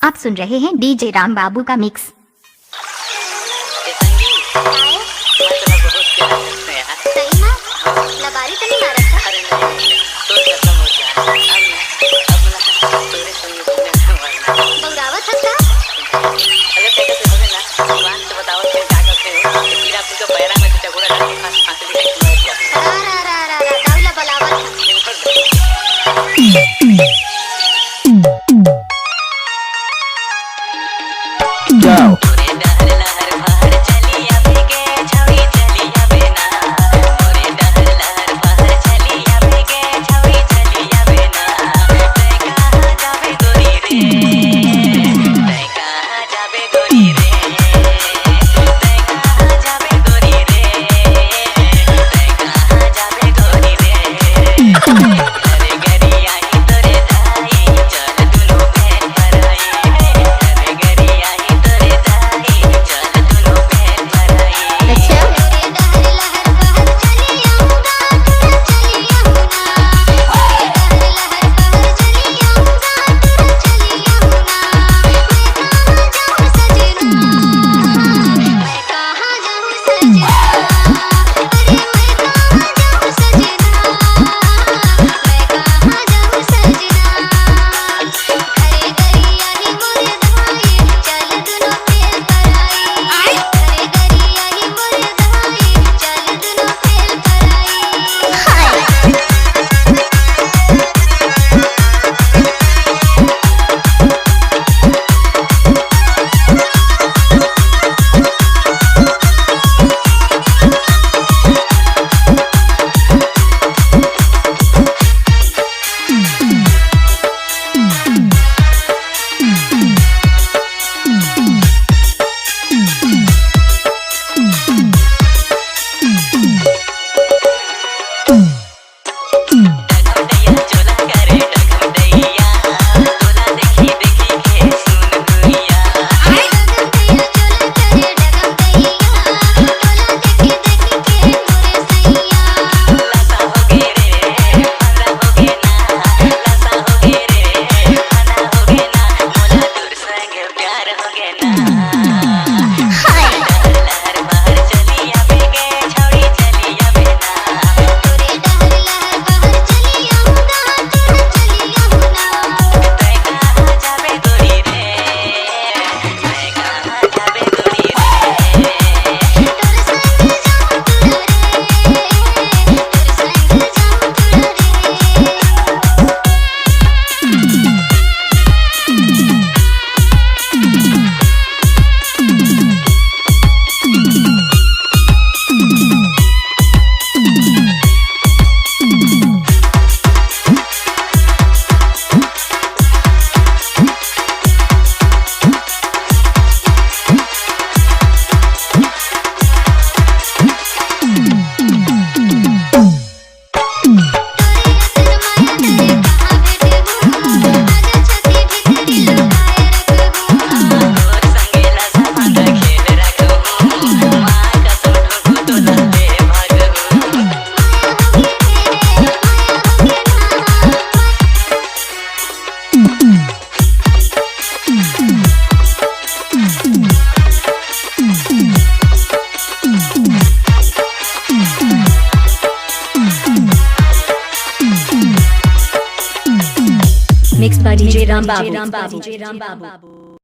आप सुन रहे हैं डीजे राम बाबू का मिक्स। लबारी तो नहीं मारा था? अरे नहीं, तो खत्म हो गया। अब तोरे संग बौरावा था का? अगर तेरे से होवे ना, बात तो बताओ फिर का करते हो? कीड़ा आपको पैरा में तो चगोड़ा डाल के फांस दिखाई मर गया। दाउला बलावा था। Go. Mixed by DJ Ram Babu.